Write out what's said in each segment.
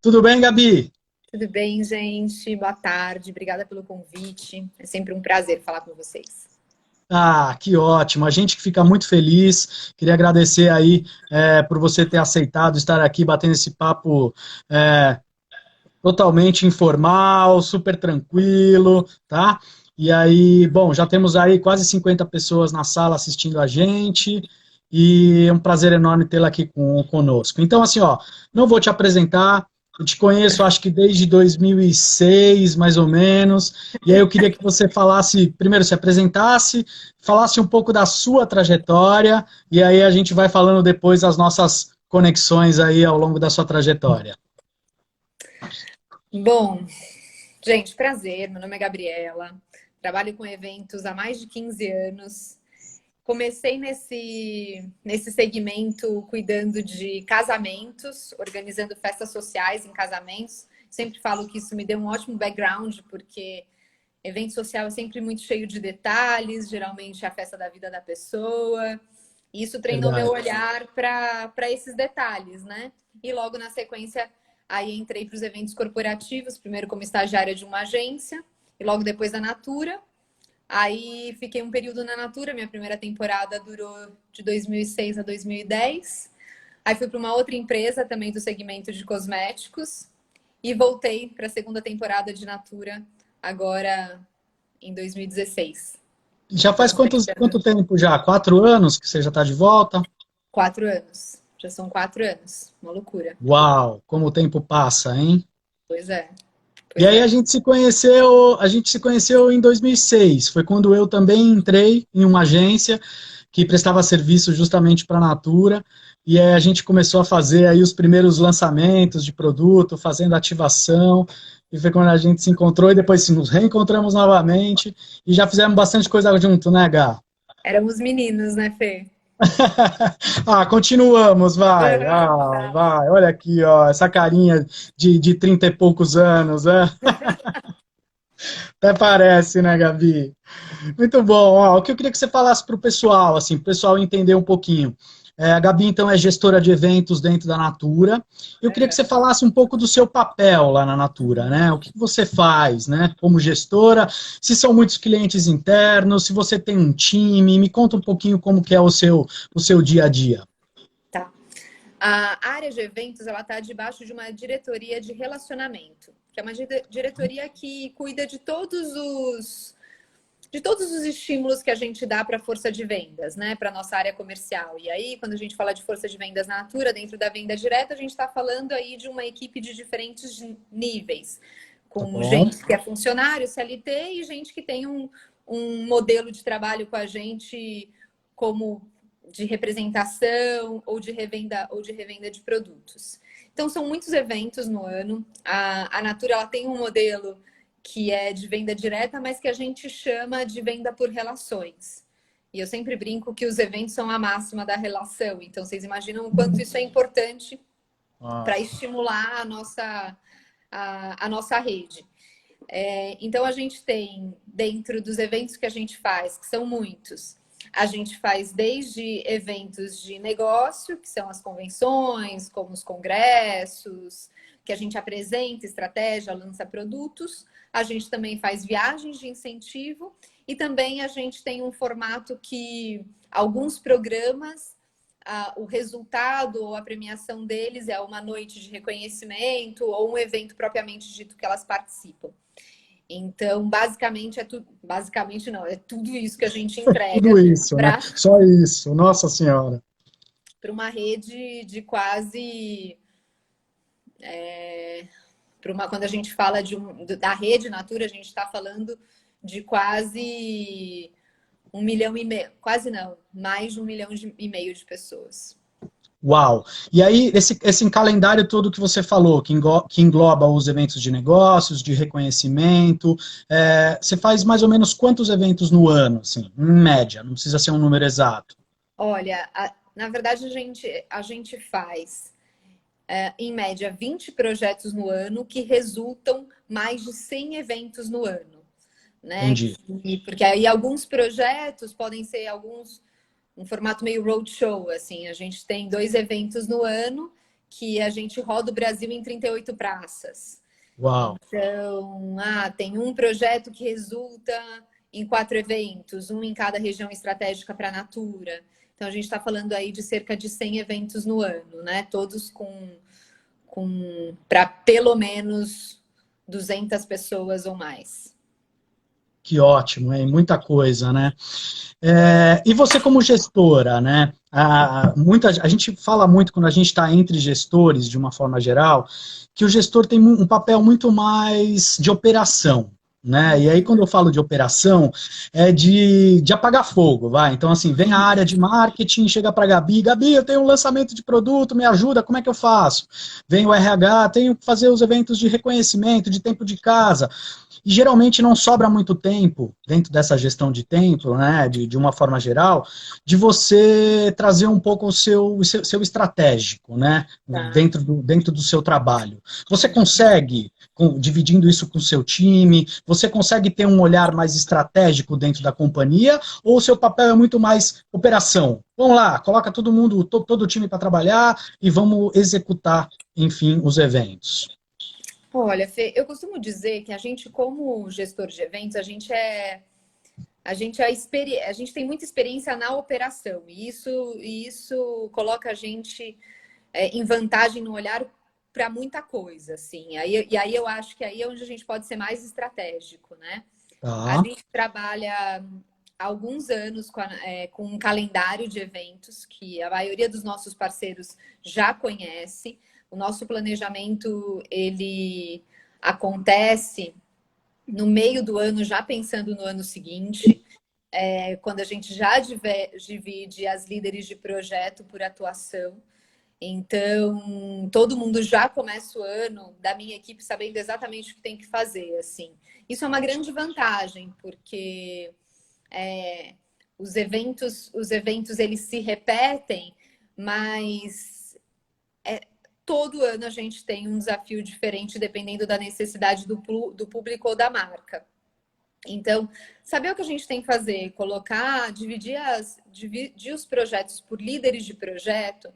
Tudo bem, Gabi? Tudo bem, gente? Boa tarde. Obrigada pelo convite. É sempre um prazer falar com vocês. Ah, que ótimo. A gente que fica muito feliz. Queria agradecer aí por você ter aceitado estar aqui batendo esse papo é, totalmente informal, super tranquilo, tá? E aí, bom, já temos aí quase 50 pessoas na sala assistindo a gente. E é um prazer enorme tê-la aqui conosco. Então, assim, ó, não vou te apresentar. Eu te conheço, acho que desde 2006, mais ou menos. E aí eu queria que você falasse, primeiro se apresentasse, falasse um pouco da sua trajetória, e aí a gente vai falando depois as nossas conexões aí ao longo da sua trajetória. Bom, gente, prazer. Meu nome é Gabriela. Trabalho com eventos há mais de 15 anos. Comecei nesse segmento cuidando de casamentos, organizando festas sociais em casamentos. Sempre falo que isso me deu um ótimo background, porque evento social é sempre muito cheio de detalhes, geralmente é a festa da vida da pessoa. E isso treinou meu Verdade. olhar para esses detalhes, né? E logo na sequência, aí entrei para os eventos corporativos, primeiro como estagiária de uma agência, e logo depois da Natura. Aí fiquei um período na Natura, minha primeira temporada durou de 2006 a 2010. Aí fui para uma outra empresa também do segmento de cosméticos e voltei para a segunda temporada de Natura agora em 2016. Já Então, faz quanto tempo já? 4 anos que você já está de volta? 4 anos. Já são 4 anos. Uma loucura. Uau, como o tempo passa, hein? Pois é, E pois aí é. a gente se conheceu em 2006. Foi quando eu também entrei em uma agência que prestava serviço justamente para a Natura. E aí a gente começou a fazer aí os primeiros lançamentos de produto, fazendo ativação. E foi quando a gente se encontrou e depois nos reencontramos novamente e já fizemos bastante coisa junto, né, Gá? Éramos meninos, né, Fê? Ah, continuamos, vai. Uhum, Ah, tá. vai. Olha aqui, ó, essa carinha de 30 e poucos anos, né? Até parece, né, Gabi? Muito bom. Ó, o que eu queria que você falasse para o pessoal, assim, para o pessoal entender um pouquinho. A Gabi, então, é gestora de eventos dentro da Natura. Eu queria que você falasse um pouco do seu papel lá na Natura, né? O que você faz, né, como gestora, se são muitos clientes internos, se você tem um time, me conta um pouquinho como que é o seu dia a dia. Tá. A área de eventos, ela está debaixo de uma diretoria de relacionamento, que é uma diretoria que cuida de todos os estímulos que a gente dá para a força de vendas, né, para a nossa área comercial. E aí, quando a gente fala de força de vendas na Natura, dentro da venda direta, a gente está falando aí de uma equipe de diferentes níveis, Tá com bom? gente que é funcionário, CLT, e gente que tem um modelo de trabalho com a gente como de representação ou de revenda de produtos. Então, são muitos eventos no ano. A Natura ela tem um modelo que é de venda direta, mas que a gente chama de venda por relações. E eu sempre brinco que os eventos são a máxima da relação. Então, vocês imaginam o quanto isso é importante para Nossa. estimular a nossa rede. Então, a gente tem, dentro dos eventos que a gente faz, que são muitos, a gente faz desde eventos de negócio, que são as convenções, como os congressos, que a gente apresenta estratégia, lança produtos. A gente também faz viagens de incentivo e também a gente tem um formato que alguns programas, o resultado ou a premiação deles é uma noite de reconhecimento ou um evento propriamente dito que elas participam. Então, basicamente é tudo, basicamente não, é tudo isso que a gente Tudo entrega isso, né? para Só isso, Nossa Senhora. uma rede de quase quando a gente fala da rede Natura, a gente está falando de quase 1,5 milhão, quase não, mais de 1,5 milhão de pessoas. Uau! E aí, esse calendário todo que você falou, que engloba os eventos de negócios, de reconhecimento, você faz mais ou menos quantos eventos no ano, assim, em média? Não precisa ser um número exato. Olha, na verdade a gente faz em média 20 projetos no ano que resultam mais de 100 eventos no ano, né? Entendi. Porque aí alguns projetos podem ser um formato meio roadshow, assim, a gente tem 2 eventos no ano que a gente roda o Brasil em 38 praças. Uau! Então, tem um projeto que resulta em 4 eventos, um em cada região estratégica para a Natura. Então, a gente está falando aí de cerca de 100 eventos no ano, né? Todos para pelo menos 200 pessoas ou mais. Que ótimo, hein? Muita coisa, né? E você como gestora, né? A gente fala muito quando a gente está entre gestores, de uma forma geral, que o gestor tem um papel muito mais de operação, né? E aí, quando eu falo de operação, é de apagar fogo, vai. Então, assim, vem a área de marketing, chega para a Gabi, eu tenho um lançamento de produto, me ajuda, como é que eu faço? Vem o RH, tenho que fazer os eventos de reconhecimento, de tempo de casa. E geralmente não sobra muito tempo, dentro dessa gestão de tempo, né, de uma forma geral, de você trazer um pouco o seu estratégico, né, dentro do seu trabalho. Você consegue, dividindo isso com o seu time, você consegue ter um olhar mais estratégico dentro da companhia, ou o seu papel é muito mais operação? Vamos lá, coloca todo mundo, todo o time para trabalhar e vamos executar, enfim, os eventos. Olha, Fê, eu costumo dizer que a gente, como gestor de eventos, a gente tem muita experiência na operação, e isso coloca a gente em vantagem no olhar para muita coisa, assim. E aí eu acho que aí é onde a gente pode ser mais estratégico, né? A Tá. gente trabalha há alguns anos com um calendário de eventos que a maioria dos nossos parceiros já conhece. O nosso planejamento, ele acontece no meio do ano, já pensando no ano seguinte, quando a gente já divide as líderes de projeto por atuação. Então, todo mundo já começa o ano da minha equipe sabendo exatamente o que tem que fazer, assim. Isso é uma grande vantagem, porque os eventos eles se repetem, mas todo ano a gente tem um desafio diferente dependendo da necessidade do público ou da marca. Então, saber o que a gente tem que fazer, dividir os projetos por líderes de projeto,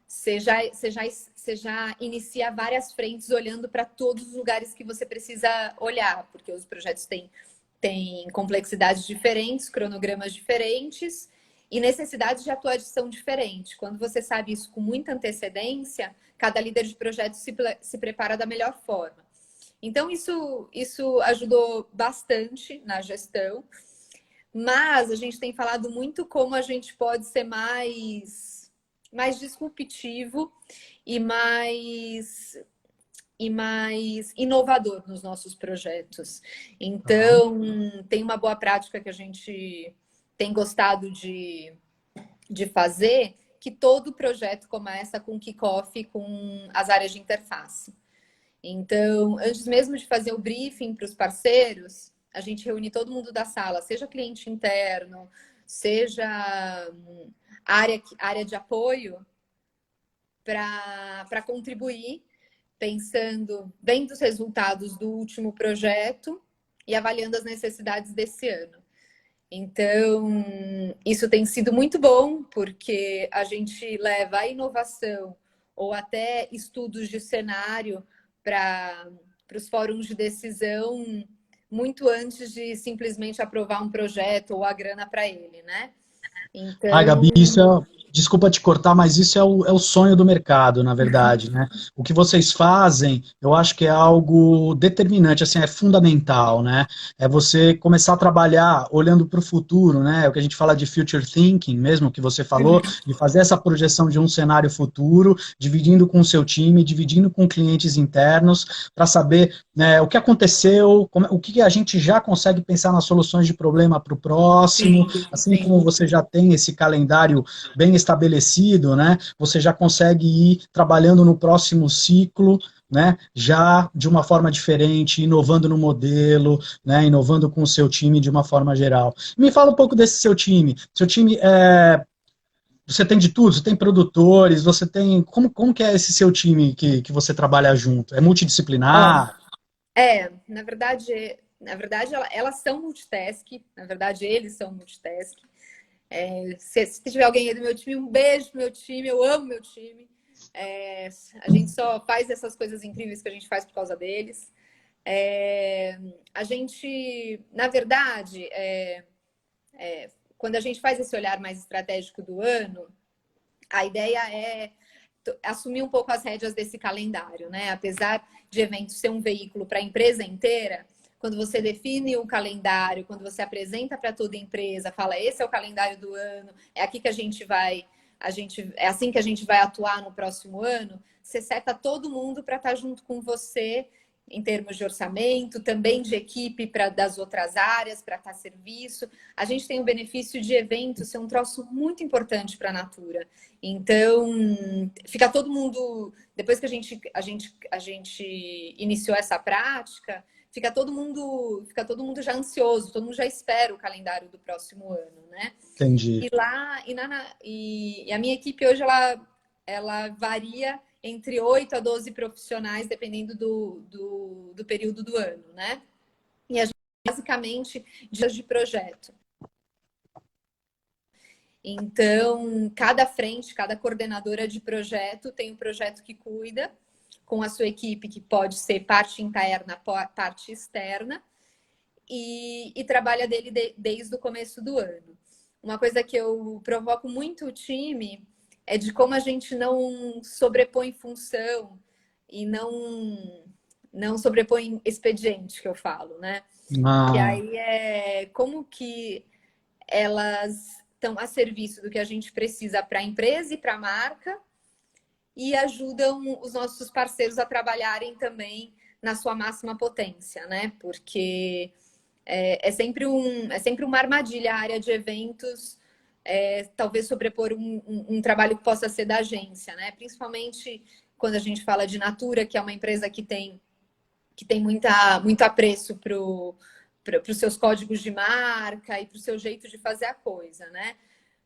você já inicia várias frentes olhando para todos os lugares que você precisa olhar, porque os projetos têm complexidades diferentes, cronogramas diferentes e necessidades de atuação diferente. Quando você sabe isso com muita antecedência, cada líder de projeto se prepara da melhor forma. Então, isso ajudou bastante na gestão, mas a gente tem falado muito como a gente pode ser mais disruptivo e mais inovador nos nossos projetos. Então, tem uma boa prática que a gente tem gostado de fazer, que todo projeto começa com kickoff com as áreas de interface. Então, antes mesmo de fazer o briefing para os parceiros, a gente reúne todo mundo da sala, seja cliente interno, seja área de apoio, para contribuir, vendo os resultados do último projeto e avaliando as necessidades desse ano. Então, isso tem sido muito bom, porque a gente leva a inovação ou até estudos de cenário para os fóruns de decisão muito antes de simplesmente aprovar um projeto ou a grana para ele, né? Ai, Gabi, Então, desculpa te cortar, mas isso é o sonho do mercado, na verdade, né? O que vocês fazem, eu acho que é algo determinante, assim, é fundamental, né? É você começar a trabalhar olhando para o futuro, né? É o que a gente fala de future thinking, mesmo que você falou, de fazer essa projeção de um cenário futuro, dividindo com o seu time, dividindo com clientes internos, para saber, né, o que aconteceu, o que a gente já consegue pensar nas soluções de problema para o próximo, assim como você já tem esse calendário bem estabelecido, né, você já consegue ir trabalhando no próximo ciclo, né, já de uma forma diferente, inovando no modelo, né, inovando com o seu time de uma forma geral. Me fala um pouco desse seu time. Seu time você tem de tudo, você tem produtores, você tem. Como que é esse seu time que você trabalha junto? É multidisciplinar? na verdade elas são multitask, na verdade eles são multitask. Se tiver alguém aí do meu time, um beijo pro meu time, eu amo meu time. A gente só faz essas coisas incríveis que a gente faz por causa deles. A gente, na verdade, quando a gente faz esse olhar mais estratégico do ano, a ideia é assumir um pouco as rédeas desse calendário, né? Apesar de eventos ser um veículo para a empresa inteira, quando você define o calendário, quando você apresenta para toda a empresa, fala, esse é o calendário do ano, é aqui que a gente vai, é assim que a gente vai atuar no próximo ano, você seta todo mundo para estar junto com você em termos de orçamento, também de equipe das outras áreas, para estar a serviço. A gente tem o benefício de eventos ser um troço muito importante para a Natura. Então, fica todo mundo... Depois que a gente iniciou essa prática, fica todo mundo já ansioso, todo mundo já espera o calendário do próximo ano, né? Entendi. E a minha equipe hoje, ela varia entre 8 a 12 profissionais, dependendo do período do ano, né? E a gente, basicamente, dias de projeto. Então, cada coordenadora de projeto tem um projeto que cuida, com a sua equipe, que pode ser parte interna, parte externa, e trabalha dele desde o começo do ano. Uma coisa que eu provoco muito o time é de como a gente não sobrepõe função e não sobrepõe expediente, que eu falo, né? E aí é como que elas estão a serviço do que a gente precisa para a empresa e para a marca e ajudam os nossos parceiros a trabalharem também na sua máxima potência, né? Porque é sempre uma armadilha a área de eventos, talvez sobrepor um trabalho que possa ser da agência, né? Principalmente quando a gente fala de Natura, que é uma empresa que tem muito apreço para os seus códigos de marca e para o seu jeito de fazer a coisa, né?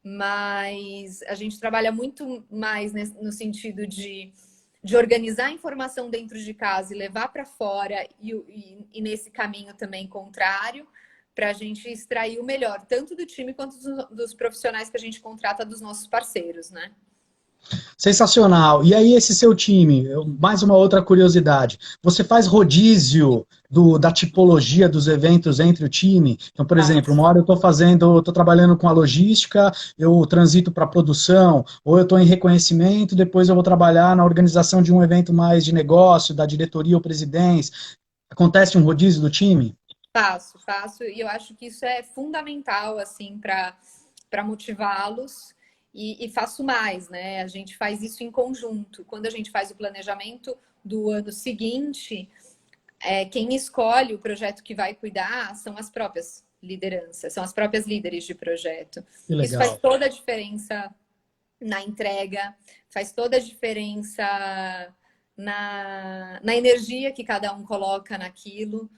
Mas a gente trabalha muito mais no sentido de organizar a informação dentro de casa e levar para fora e nesse caminho também contrário, para a gente extrair o melhor, tanto do time quanto dos profissionais que a gente contrata dos nossos parceiros, né? Sensacional. E aí, esse seu time, mais uma outra curiosidade. Você faz rodízio da tipologia dos eventos entre o time? Então, por exemplo, uma hora eu estou trabalhando com a logística, eu transito para a produção, ou eu estou em reconhecimento, depois eu vou trabalhar na organização de um evento mais de negócio, da diretoria ou presidência. Acontece um rodízio do time? Faço, e eu acho que isso é fundamental, assim, para motivá-los. E faço mais, né? A gente faz isso em conjunto. Quando a gente faz o planejamento do ano seguinte, quem escolhe o projeto que vai cuidar são as próprias lideranças, são as próprias líderes de projeto. Isso faz toda a diferença na entrega, faz toda a diferença na energia que cada um coloca naquilo.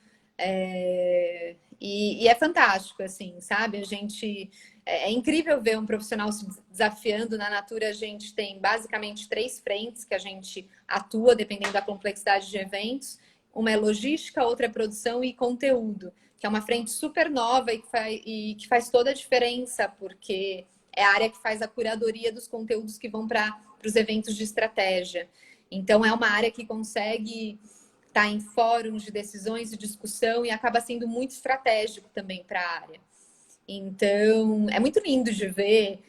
E é fantástico, assim, sabe? A gente... É incrível ver um profissional se desafiando. Na Natura, a gente tem basicamente 3 frentes que a gente atua, dependendo da complexidade de eventos. Uma é logística, outra é produção e conteúdo, que é uma frente super nova e que faz toda a diferença, porque é a área que faz a curadoria dos conteúdos que vão para os eventos de estratégia. Então, é uma área que consegue estar em fóruns de decisões e discussão e acaba sendo muito estratégico também para a área. Então, é muito lindo de ver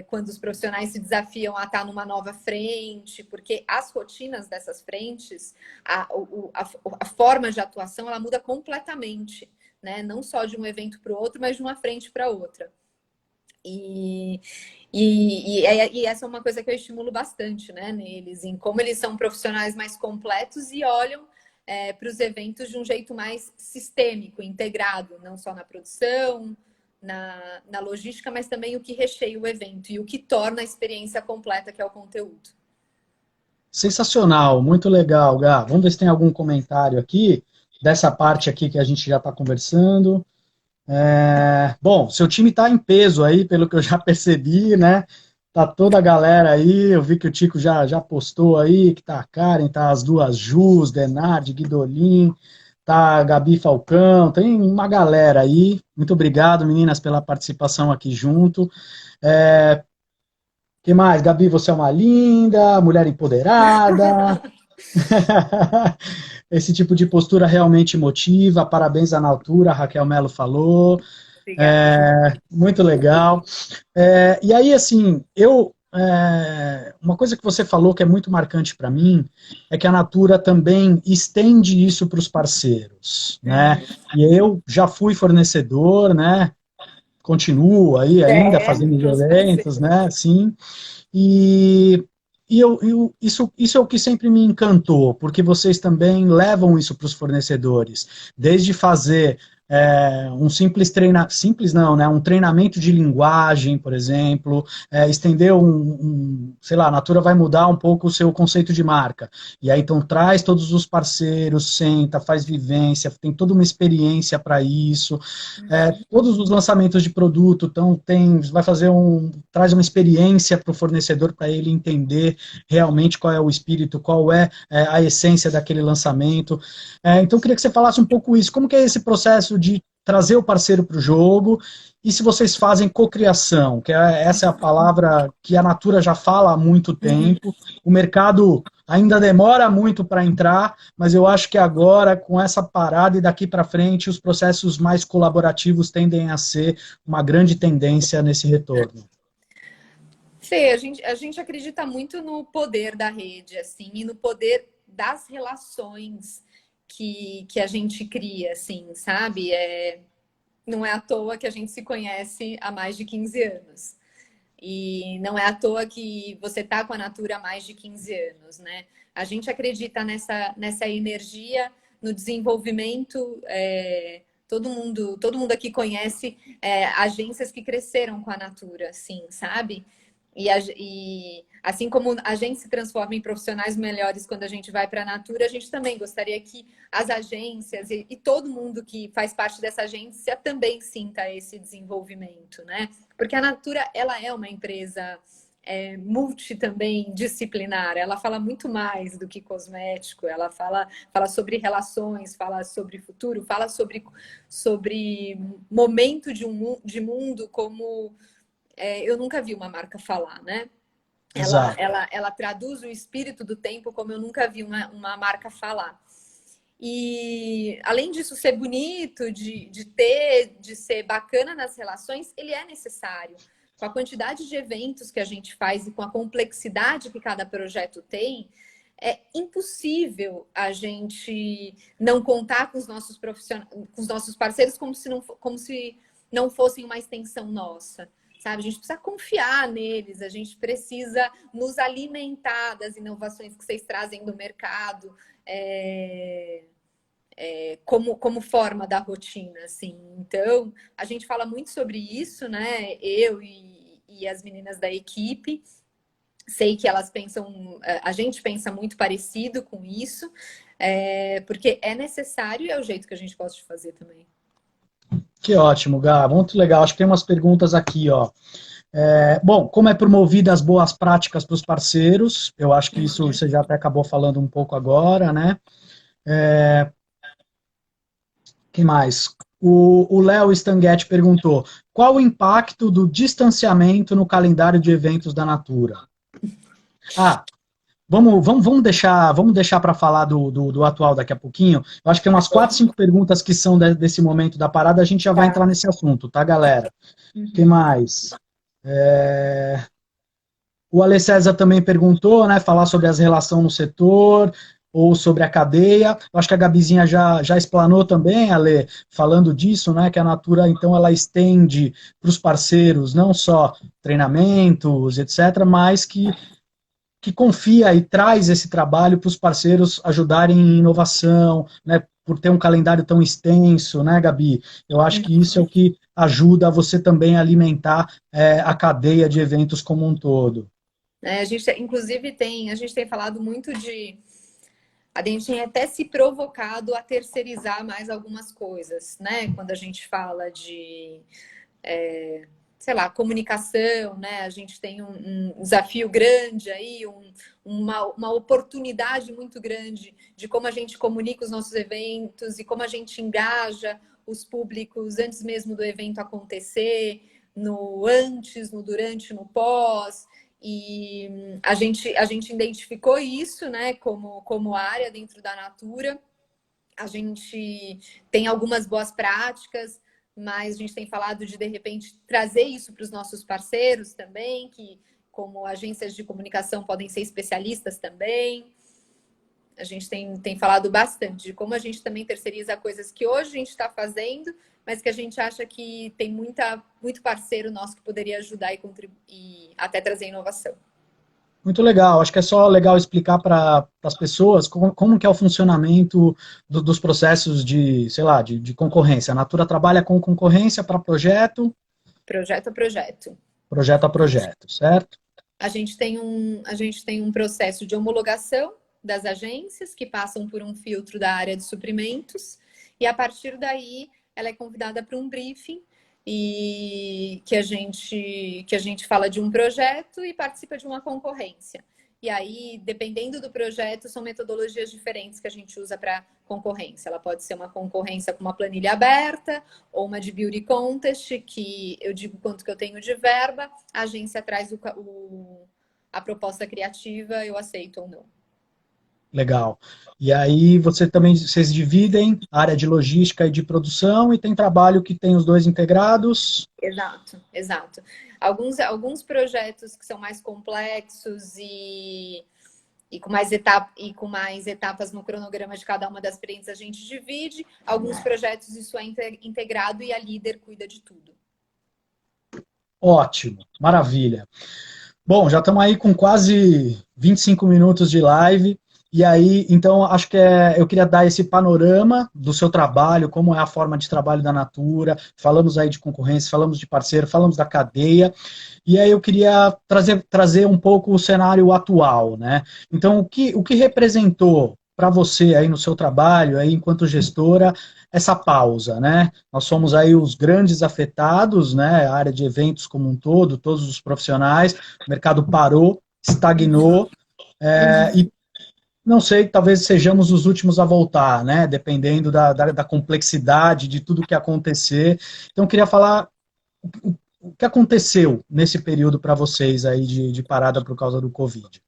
quando os profissionais se desafiam a estar numa nova frente, porque as rotinas dessas frentes, a forma de atuação, ela muda completamente, né? Não só de um evento para o outro, mas de uma frente para outra. E essa é uma coisa que eu estimulo bastante, né, neles, em como eles são profissionais mais completos e olham para os eventos de um jeito mais sistêmico, integrado, não só na produção, na logística, mas também o que recheia o evento e o que torna a experiência completa, que é o conteúdo. Sensacional, muito legal, Gá. Vamos ver se tem algum comentário aqui, dessa parte aqui que a gente já está conversando. Bom, seu time está em peso aí, pelo que eu já percebi, né? Tá toda a galera aí, eu vi que o Tico já postou aí, que tá a Karen, tá as duas Jus, Denardi, Guidolin, tá a Gabi Falcão, tem uma galera aí. Muito obrigado, meninas, pela participação aqui junto. Que mais? Gabi, você é uma linda, mulher empoderada. Esse tipo de postura realmente motiva. Parabéns à Natura, a Raquel Melo falou. Obrigada. Muito legal. E aí, assim, uma coisa que você falou que é muito marcante para mim é que a Natura também estende isso para os parceiros, né? E eu já fui fornecedor, né? Continuo aí ainda fazendo os Os eventos, parceiros. né? Sim. E, isso é o que sempre me encantou, porque vocês também levam isso para os fornecedores, desde fazer simples não, né? Um treinamento de linguagem, por exemplo, estender sei lá, a Natura vai mudar um pouco o seu conceito de marca. E aí então traz todos os parceiros, senta, faz vivência, tem toda uma experiência para isso. Todos os lançamentos de produto, então traz uma experiência para o fornecedor para ele entender realmente qual é o espírito, qual é a essência daquele lançamento. Então eu queria que você falasse um pouco isso, como que é esse processo de trazer o parceiro para o jogo e se vocês fazem cocriação, essa é a palavra que a Natura já fala há muito tempo, o mercado ainda demora muito para entrar, mas eu acho que agora, com essa parada e daqui para frente, os processos mais colaborativos tendem a ser uma grande tendência nesse retorno. Fê, a gente acredita muito no poder da rede, assim, e no poder das relações que a gente cria, assim, sabe? Não é à toa que a gente se conhece há mais de 15 anos. E não é à toa que você tá com a Natura há mais de 15 anos, né? A gente acredita nessa energia, no desenvolvimento. Todo mundo aqui conhece agências que cresceram com a Natura, assim, sabe? E assim como a gente se transforma em profissionais melhores quando a gente vai para a Natura, a gente também gostaria que as agências e todo mundo que faz parte dessa agência também sinta esse desenvolvimento, né? Porque a Natura, ela é uma empresa multi também disciplinar, ela fala muito mais do que cosmético, ela fala sobre relações, fala sobre futuro, fala sobre momento de mundo como eu nunca vi uma marca falar, né? Ela, Exato. ela, ela traduz o espírito do tempo como eu nunca vi uma marca falar. E além disso ser bonito, de ser bacana nas relações, ele é necessário. Com a quantidade de eventos que a gente faz e com a complexidade que cada projeto tem, é impossível a gente não contar com os nossos com os nossos parceiros como se não fossem uma extensão nossa. Sabe? A gente precisa confiar neles, a gente precisa nos alimentar das inovações que vocês trazem do mercado. Como forma da rotina, assim. Então, a gente fala muito sobre isso, né? Eu e as meninas da equipe. Sei que elas pensam, a gente pensa muito parecido com isso, porque é necessário e é o jeito que a gente gosta de fazer também. Que ótimo, Gá. Muito legal. Acho que tem umas perguntas aqui, ó. Bom, como é promovida as boas práticas para os parceiros? Eu acho que isso você já até acabou falando um pouco agora, né? Que mais? O Léo Stanguetti perguntou: qual o impacto do distanciamento no calendário de eventos da Natura? Ah, vamos deixar para falar do atual daqui a pouquinho. Eu acho que tem umas 4, 5 perguntas que são desse momento da parada, a gente já vai Tá. entrar nesse assunto, tá, galera? Que mais? O Ale César também perguntou, né, falar sobre as relações no setor ou sobre a cadeia. Eu acho que a Gabizinha já explanou também, Ale, falando disso, né, que a Natura, então, ela estende para os parceiros não só treinamentos, etc., mas que confia e traz esse trabalho para os parceiros ajudarem em inovação, né, por ter um calendário tão extenso, né, Gabi? Eu acho que isso é o que ajuda você também a alimentar a cadeia de eventos como um todo. A gente, inclusive, a gente tem falado muito a gente tem até se provocado a terceirizar mais algumas coisas, né? Quando a gente fala sei lá, comunicação, né? A gente tem um desafio grande aí, uma oportunidade muito grande de como a gente comunica os nossos eventos e como a gente engaja os públicos antes mesmo do evento acontecer, no antes, no durante, no pós. E a gente identificou isso, né, como área dentro da Natura. A gente tem algumas boas práticas, mas a gente tem falado de repente, trazer isso para os nossos parceiros também, que como agências de comunicação podem ser especialistas também. A gente tem falado bastante de como a gente também terceiriza coisas que hoje a gente está fazendo, mas que a gente acha que tem muito parceiro nosso que poderia ajudar e contribuir, e até trazer inovação. Muito legal. Acho que é só legal explicar para as pessoas como que é o funcionamento dos processos de, sei lá, de concorrência. A Natura trabalha com concorrência para Projeto a projeto. projeto a projeto, certo? A gente tem um processo de homologação das agências que passam por um filtro da área de suprimentos e a partir daí ela é convidada para um briefing e que a gente fala de um projeto e participa de uma concorrência. E aí, dependendo do projeto, são metodologias diferentes que a gente usa para concorrência. Ela pode ser uma concorrência com uma planilha aberta ou uma de beauty contest, que eu digo quanto que eu tenho de verba, a agência traz a proposta criativa, eu aceito ou não. Legal. E aí vocês dividem a área de logística e de produção e tem trabalho que tem os dois integrados. Exato, exato. Alguns projetos que são mais complexos e com mais etapas no cronograma de cada uma das frentes a gente divide. Alguns projetos isso é integrado e a líder cuida de tudo. Ótimo, maravilha. Bom, já estamos aí com quase 25 minutos de live. E aí, então, acho que eu queria dar esse panorama do seu trabalho, como é a forma de trabalho da Natura. Falamos aí de concorrência, falamos de parceiro, falamos da cadeia. E aí eu queria trazer um pouco o cenário atual, né? Então, o que representou para você aí no seu trabalho, aí enquanto gestora, essa pausa, né? Nós somos aí os grandes afetados, né? A área de eventos como um todo, todos os profissionais, o mercado parou, estagnou, e não sei, talvez sejamos os últimos a voltar, né? Dependendo da complexidade de tudo que acontecer. Então, eu queria falar o que aconteceu nesse período para vocês aí de parada por causa do Covid.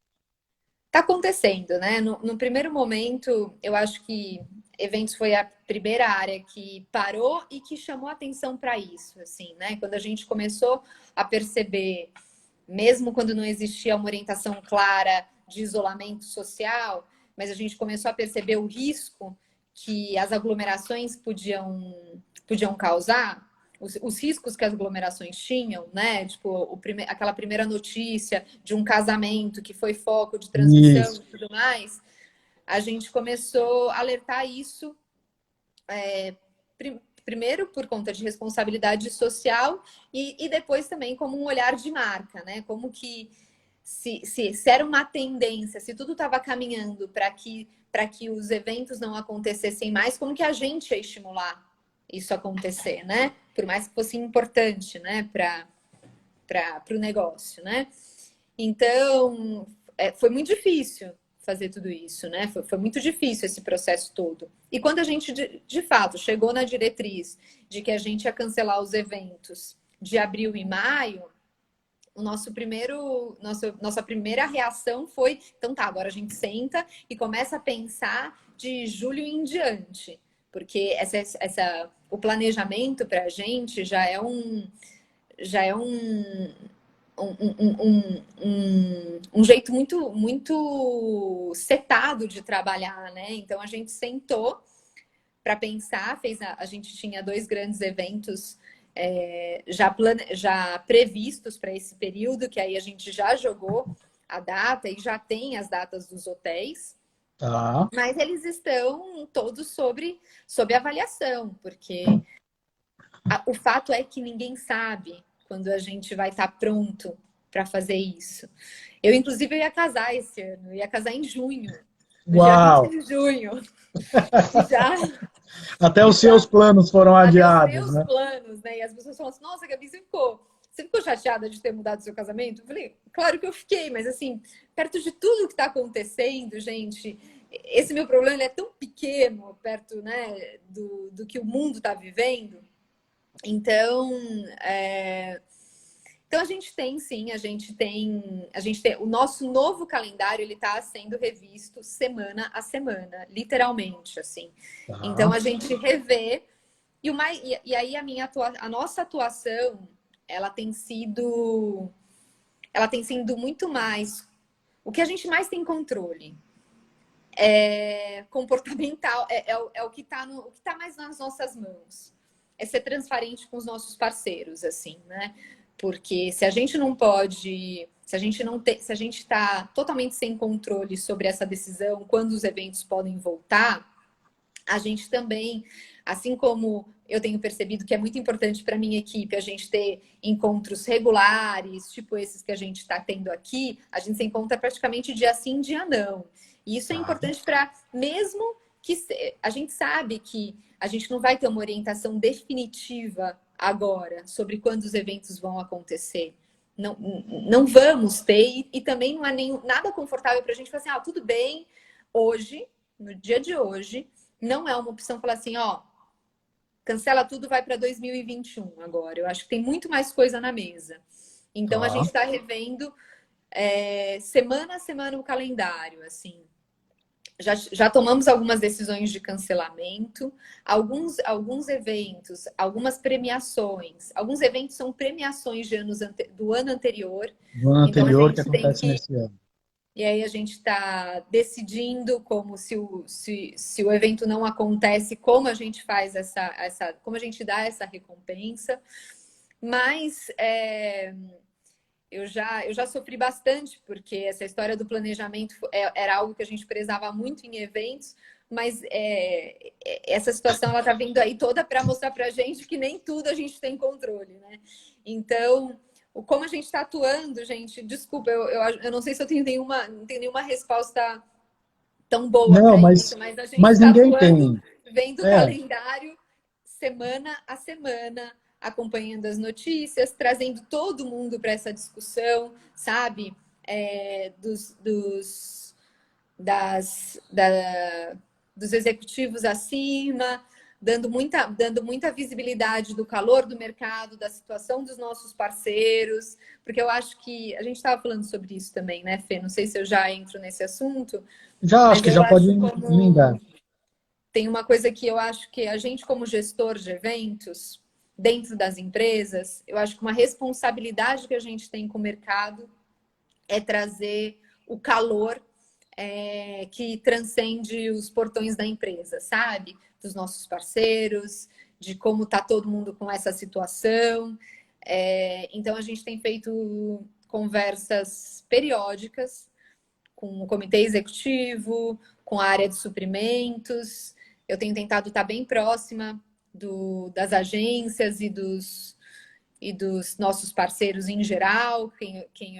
Tá acontecendo, né? No primeiro momento, eu acho que eventos foi a primeira área que parou e que chamou atenção para isso, assim, né? Quando a gente começou a perceber, mesmo quando não existia uma orientação clara de isolamento social, mas a gente começou a perceber o risco que as aglomerações podiam causar, os riscos que as aglomerações tinham, né? Tipo, aquela primeira notícia de um casamento que foi foco de transmissão Isso. e tudo mais, a gente começou a alertar isso, primeiro por conta de responsabilidade social e depois também como um olhar de marca, né? Como que se era uma tendência, se tudo estava caminhando para que os eventos não acontecessem mais, como que a gente ia estimular isso acontecer, né? Por mais que fosse importante, né? Para o negócio, né? Então, foi muito difícil fazer tudo isso, né? Foi muito difícil esse processo todo. E quando a gente, de fato, chegou na diretriz de que a gente ia cancelar os eventos de abril e maio, nossa primeira reação foi, então tá, agora a gente senta e começa a pensar de julho em diante, porque o planejamento para a gente já é um jeito muito, muito setado de trabalhar, né? Então a gente sentou para pensar, a gente tinha 2 grandes eventos já previstos para esse período, que aí a gente já jogou a data e já tem as datas dos hotéis. Tá. Mas eles estão todos sob avaliação, porque o fato é que ninguém sabe quando a gente vai estar pronto para fazer isso. Eu, inclusive, eu ia casar esse ano, eu ia casar em junho, no dia Uau! 20 de junho. Já Até os seus planos foram até os adiados, meus né? planos, né? E as pessoas falam assim, nossa, Gabi, você ficou chateada de ter mudado seu casamento? Eu falei, claro que eu fiquei, mas assim, perto de tudo que está acontecendo, gente, esse meu problema ele é tão pequeno perto, né, do que o mundo está vivendo. Então, Então a gente tem, sim, o nosso novo calendário, ele está sendo revisto semana a semana, literalmente, assim. Então Tá. a gente revê e aí a nossa atuação, ela tem sido muito mais o que a gente mais tem controle. É comportamental, é o que está mais nas nossas mãos. É ser transparente com os nossos parceiros, assim, né? Porque se a gente não pode, se a gente está totalmente sem controle sobre essa decisão, quando os eventos podem voltar, a gente também, assim como eu tenho percebido que é muito importante para a minha equipe a gente ter encontros regulares, tipo esses que a gente está tendo aqui, a gente se encontra praticamente dia sim, dia não. E isso é Tá. importante para, mesmo que a gente sabe que a gente não vai ter uma orientação definitiva agora sobre quando os eventos vão acontecer. Não, não vamos ter, e também não é nada confortável para a gente falar assim, tudo bem, hoje, no dia de hoje, não é uma opção falar assim, cancela tudo, vai para 2021 agora. Eu acho que tem muito mais coisa na mesa. Então, a Tá. gente está revendo semana a semana o calendário, assim. Já tomamos algumas decisões de cancelamento, alguns eventos, algumas premiações. Alguns eventos são premiações de do ano anterior. Do ano Então, a anterior que gente tem acontece que... nesse ano. E aí a gente está decidindo como se o evento não acontece, como a gente faz como a gente dá essa recompensa. Mas eu já sofri bastante, porque essa história do planejamento era algo que a gente prezava muito em eventos, mas essa situação ela está vindo aí toda para mostrar para a gente que nem tudo a gente tem controle, né? Então, como a gente está atuando, gente, desculpa, eu não sei se eu não tenho nenhuma resposta tão boa Não, para isso, mas a gente mas está ninguém atuando, tem. vendo o É, calendário semana a semana, acompanhando as notícias, trazendo todo mundo para essa discussão, sabe? Dos executivos acima, dando muita visibilidade do calor do mercado, da situação dos nossos parceiros, porque eu acho que a gente estava falando sobre isso também, né, Fê? Não sei se eu já entro nesse assunto, já acho mas que eu já pode acho como emendar. tem uma coisa que eu acho que a gente, como gestor de eventos, dentro das empresas, eu acho que uma responsabilidade que a gente tem com o mercado é trazer o calor que transcende os portões da empresa, sabe? Dos nossos parceiros, de como está todo mundo com essa situação. Então, a gente tem feito conversas periódicas com o comitê executivo, com a área de suprimentos. Eu tenho tentado estar bem próxima das agências e dos nossos parceiros em geral, quem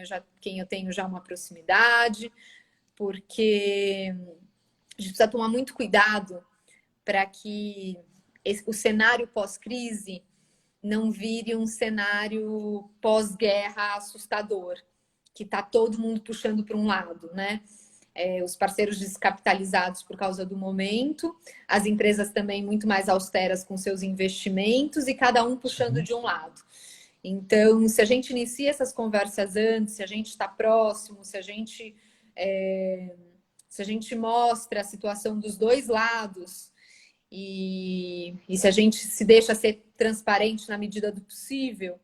eu tenho já uma proximidade, porque a gente precisa tomar muito cuidado para que o cenário pós-crise não vire um cenário pós-guerra assustador, que está todo mundo puxando para um lado, né? Os parceiros descapitalizados por causa do momento, as empresas também muito mais austeras com seus investimentos e cada um puxando de um lado. Então, se a gente inicia essas conversas antes, se a gente está próximo, se a gente mostra a situação dos dois lados e se a gente se deixa ser transparente na medida do possível,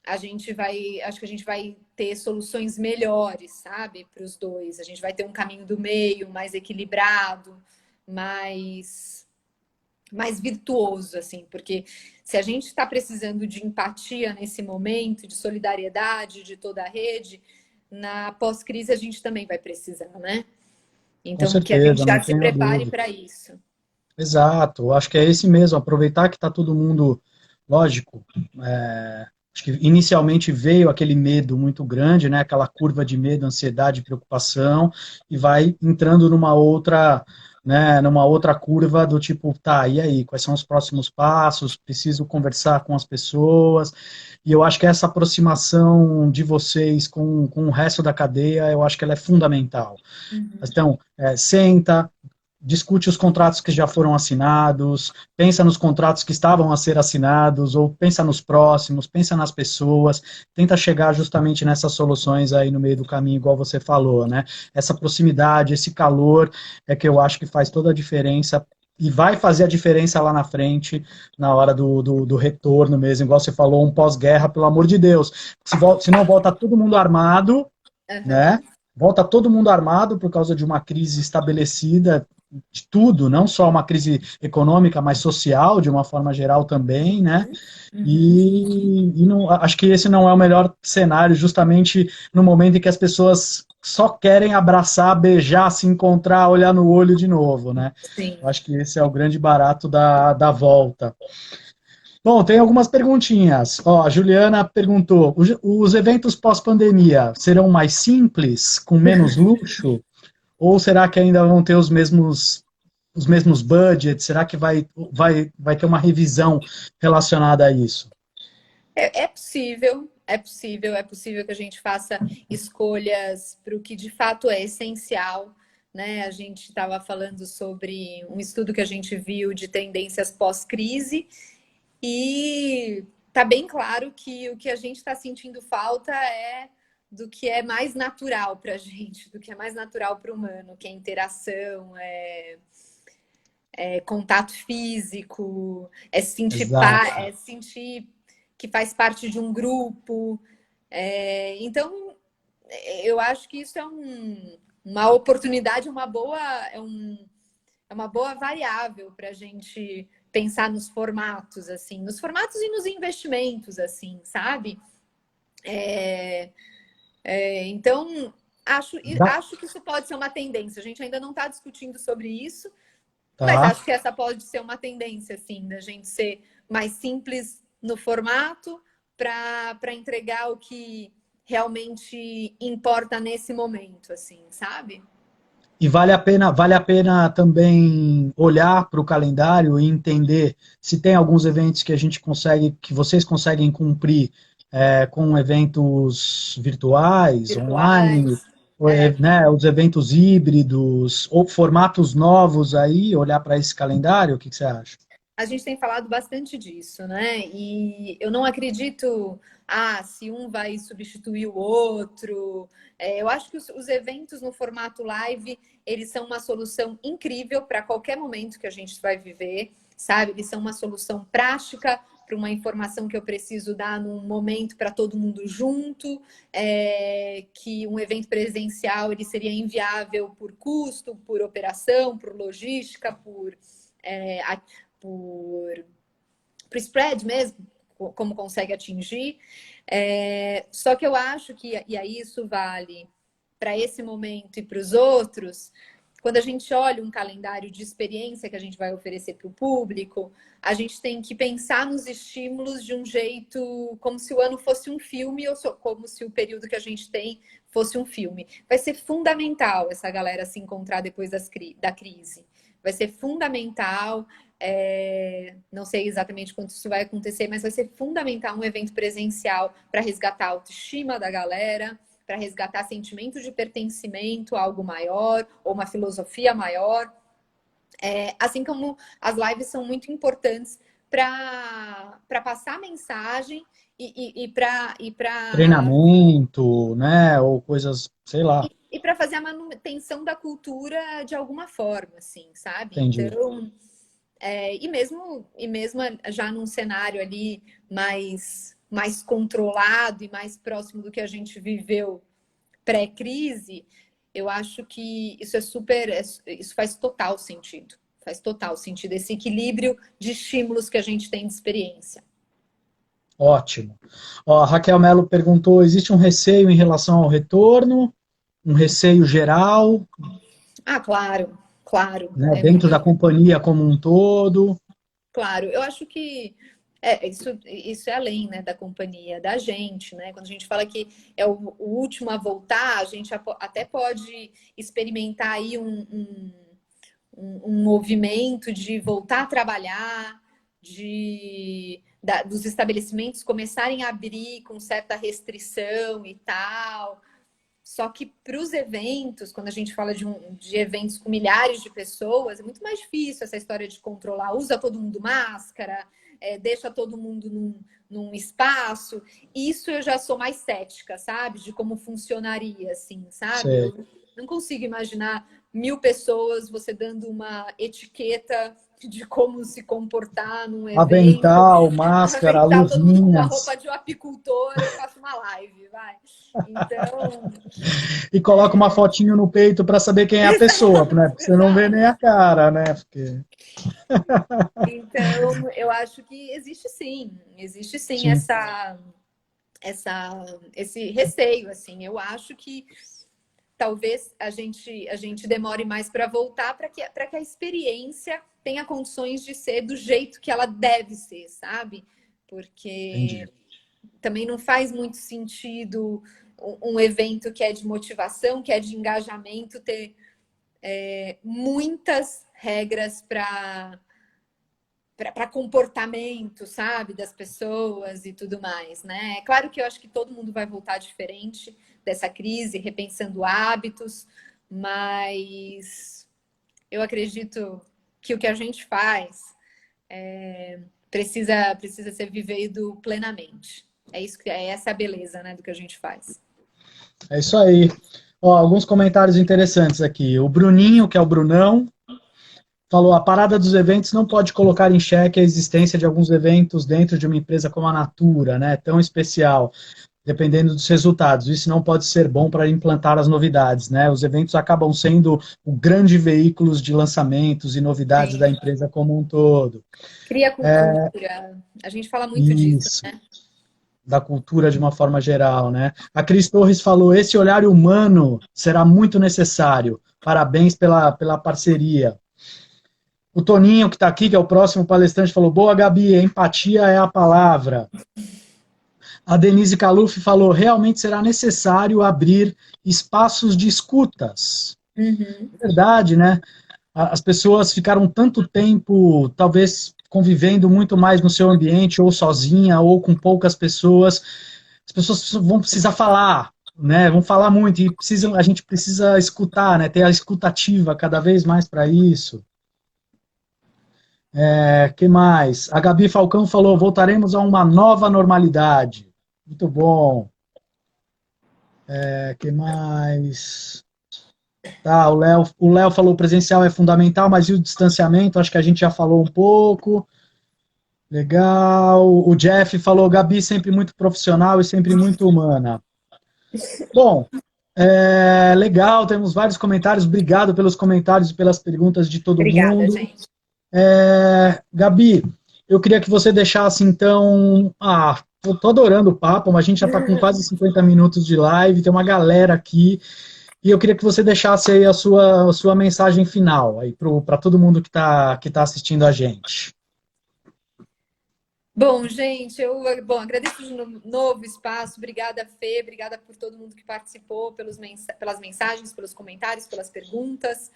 acho que a gente vai ter soluções melhores, sabe, para os dois. A gente vai ter um caminho do meio mais equilibrado, mais virtuoso, assim, porque se a gente está precisando de empatia nesse momento, de solidariedade de toda a rede, na pós-crise a gente também vai precisar, né? Com Então, que a gente certeza, já não se tenha prepare dúvida. para isso. Exato, acho que é esse mesmo, aproveitar que está todo mundo, lógico, acho que inicialmente veio aquele medo muito grande, né, aquela curva de medo, ansiedade, preocupação, e vai entrando numa outra, né, numa outra curva do tipo, tá, e aí, quais são os próximos passos, preciso conversar com as pessoas, e eu acho que essa aproximação de vocês com o resto da cadeia, eu acho que ela é fundamental. Uhum. Então, senta, discute os contratos que já foram assinados, pensa nos contratos que estavam a ser assinados, ou pensa nos próximos, pensa nas pessoas, tenta chegar justamente nessas soluções aí no meio do caminho, igual você falou, né? Essa proximidade, esse calor é que eu acho que faz toda a diferença e vai fazer a diferença lá na frente, na hora do retorno mesmo, igual você falou, um pós-guerra, pelo amor de Deus. Se não volta todo mundo armado, né? Aham. Volta todo mundo armado por causa de uma crise estabelecida de tudo, não só uma crise econômica, mas social, de uma forma geral também, né? Uhum. E não, acho que esse não é o melhor cenário, justamente no momento em que as pessoas só querem abraçar, beijar, se encontrar, olhar no olho de novo, né? Sim. Eu acho que esse é o grande barato da volta. Bom, tem algumas perguntinhas. Ó, a Juliana perguntou: os eventos pós-pandemia serão mais simples, com menos luxo? Ou será que ainda vão ter os mesmos budgets? Será que vai ter uma revisão relacionada a isso? É possível, é possível, é possível que a gente faça escolhas para o que de fato é essencial, né? A gente estava falando sobre um estudo que a gente viu de tendências pós-crise e tá bem claro que o que a gente está sentindo falta é do que é mais natural para a gente, do que é mais natural para o humano, que é interação, é contato físico, Exato. é sentir que faz parte de um grupo. Então, eu acho que isso é uma oportunidade, é uma boa variável para a gente pensar nos formatos, assim, nos formatos e nos investimentos, assim, sabe? Então, Dá- acho que isso pode ser uma tendência. A gente ainda não está discutindo sobre isso, mas Tá. acho que essa pode ser uma tendência, assim, da gente ser mais simples no formato para entregar o que realmente importa nesse momento, assim, sabe? E vale a pena também olhar para o calendário e entender se tem alguns eventos que a gente consegue, que vocês conseguem cumprir com eventos virtuais, online, Virtuais. ou, né, os eventos híbridos, ou formatos novos aí, olhar para esse calendário, o que você acha? A gente tem falado bastante disso, né? E eu não acredito, se um vai substituir o outro. Eu acho que os eventos no formato live, eles são uma solução incrível para qualquer momento que a gente vai viver, sabe? Eles são uma solução prática para uma informação que eu preciso dar num momento para todo mundo junto, que um evento presencial ele seria inviável por custo, por operação, por logística, é, por, por spread mesmo, como consegue atingir. Só que eu acho que, e aí isso vale para esse momento e para os outros, quando a gente olha um calendário de experiência que a gente vai oferecer para o público, a gente tem que pensar nos estímulos de um jeito como se o ano fosse um filme ou como se o período que a gente tem fosse um filme. Vai ser fundamental essa galera se encontrar depois da crise. Vai ser fundamental. Não sei exatamente quando isso vai acontecer, mas vai ser fundamental um evento presencial para resgatar a autoestima da galera, para resgatar sentimento de pertencimento a algo maior ou uma filosofia maior. Assim como as lives são muito importantes para passar mensagem e para Treinamento, né, ou coisas, sei lá, para fazer a manutenção da cultura de alguma forma, assim, sabe? entendi. Então, e mesmo já num cenário ali mais controlado e mais próximo do que a gente viveu pré-crise, eu acho que isso isso faz total sentido. Faz total sentido esse equilíbrio de estímulos que a gente tem de experiência. Ótimo. Ó, a Raquel Melo perguntou: existe um receio em relação ao retorno? Um receio geral, Claro, claro. né, dentro da companhia como um todo? Claro, eu acho que isso é além, né, da companhia, da gente, né? Quando a gente fala que é o último a voltar, a gente até pode experimentar aí um movimento de voltar a trabalhar, dos estabelecimentos começarem a abrir com certa restrição e tal. Só que para os eventos, quando a gente fala de eventos com milhares de pessoas, é muito mais difícil essa história de controlar. Usa todo mundo máscara, deixa todo mundo num espaço. Isso eu já sou mais cética, sabe? De como funcionaria, assim, sabe? Sei. Eu não consigo imaginar 1.000 pessoas, você dando uma etiqueta de como se comportar num evento, Avental, máscara, aventar todo mundo com uma luvinhas. roupa de um apicultor e faço uma live, vai. Então, E coloca uma fotinho no peito para saber quem é a pessoa, né? Porque você não vê nem a cara, né? Porque... então eu acho que existe sim Sim, esse receio, assim. Eu acho que talvez a gente demore mais para voltar para que a experiência tenha condições de ser do jeito que ela deve ser, sabe? Porque entendi. também não faz muito sentido um evento que é de motivação, que é de engajamento, ter muitas regras para comportamento, sabe, das pessoas e tudo mais, né? É claro que eu acho que todo mundo vai voltar diferente dessa crise, repensando hábitos, mas eu acredito que o que a gente faz precisa ser vivido plenamente. É isso que é essa a beleza, né, do que a gente faz. É isso aí. Ó, alguns comentários interessantes aqui. O Bruninho, que é o Brunão, falou: a parada dos eventos não pode colocar em xeque a existência de alguns eventos dentro de uma empresa como a Natura, né? Tão especial, dependendo dos resultados. Isso não pode ser bom para implantar as novidades, né? Os eventos acabam sendo o grande veículo de lançamentos e novidades Sim. da empresa como um todo. Cria cultura. A gente fala muito disso, Isso, né? da cultura de uma forma geral, né? A Cris Torres falou: esse olhar humano será muito necessário. Parabéns pela parceria. O Toninho, que está aqui, que é o próximo palestrante, falou: boa, Gabi, empatia é a palavra. A Denise Caluf falou: realmente será necessário abrir espaços de escutas. Uhum. É verdade, né? As pessoas ficaram tanto tempo, talvez, convivendo muito mais no seu ambiente, ou sozinha, ou com poucas pessoas. As pessoas vão precisar falar, né? Vão falar muito, e a gente precisa escutar, né? Ter a escutativa cada vez mais para isso. Que mais? A Gabi Falcão falou: voltaremos a uma nova normalidade. Muito bom. Que mais? Tá, o Léo falou: presencial é fundamental, mas e o distanciamento? Acho que a gente já falou um pouco. Legal. O Jeff falou: Gabi, sempre muito profissional e sempre muito humana. Bom, legal, temos vários comentários. Obrigado pelos comentários e pelas perguntas de todo Obrigada, mundo. gente. Gabi, eu queria que você deixasse, então. Eu tô adorando o papo, mas a gente já está com quase 50 minutos de live, tem uma galera aqui, e eu queria que você deixasse aí a sua mensagem final aí para todo mundo que tá assistindo a gente. Bom, gente, agradeço de novo o espaço. Obrigada, Fê. Obrigada por todo mundo que participou, pelas mensagens, pelos comentários, pelas perguntas.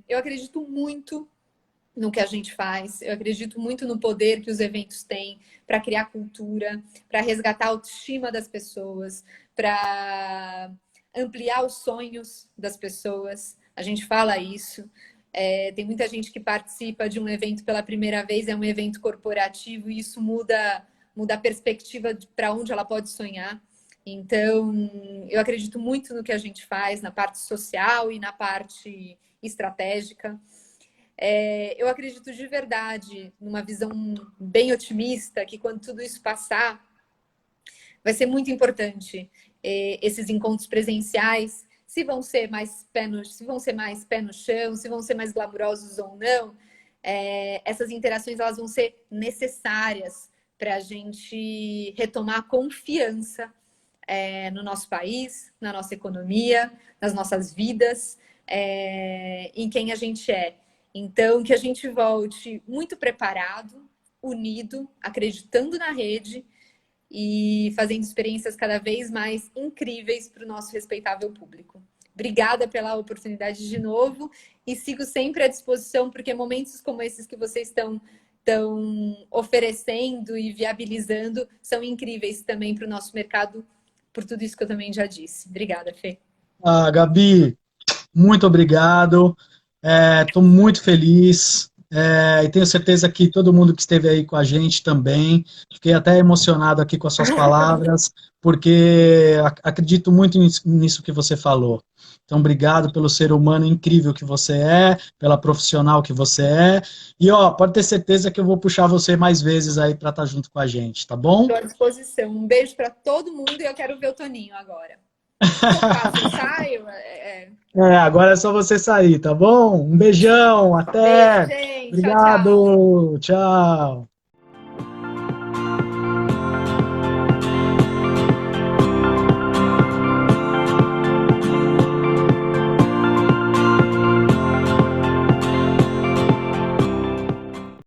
Eu acredito muito no que a gente faz. Eu acredito muito no poder que os eventos têm para criar cultura, para resgatar a autoestima das pessoas, para ampliar os sonhos das pessoas. A gente fala isso. Tem muita gente que participa de um evento pela primeira vez, é um evento corporativo, e isso muda a perspectiva para onde ela pode sonhar. Então, eu acredito muito no que a gente faz, na parte social e na parte estratégica. Eu acredito de verdade numa visão bem otimista, que quando tudo isso passar, vai ser muito importante esses encontros presenciais, se vão ser mais pé no chão, se vão ser mais glamurosos ou não. Essas interações elas vão ser necessárias para a gente retomar a confiança no nosso país, na nossa economia, nas nossas vidas, em quem a gente é. Então, que a gente volte muito preparado, unido, acreditando na rede e fazendo experiências cada vez mais incríveis para o nosso respeitável público. Obrigada pela oportunidade de novo e sigo sempre à disposição, porque momentos como esses que vocês estão oferecendo e viabilizando são incríveis também para o nosso mercado por tudo isso que eu também já disse. Obrigada, Fê. Ah, Gabi, muito obrigado. Estou muito feliz. E tenho certeza que todo mundo que esteve aí com a gente também. Fiquei até emocionado aqui com as suas palavras, porque acredito muito nisso que você falou. Então, obrigado pelo ser humano incrível que você é, pela profissional que você é. E, ó, pode ter certeza que eu vou puxar você mais vezes aí para estar junto com a gente, tá bom? Estou à disposição. Um beijo para todo mundo e eu quero ver o Toninho agora. O que eu faço? Eu saio? Agora é só você sair, tá bom? Um beijão, até! Beijo, gente. Tchau, tchau. Obrigado, tchau!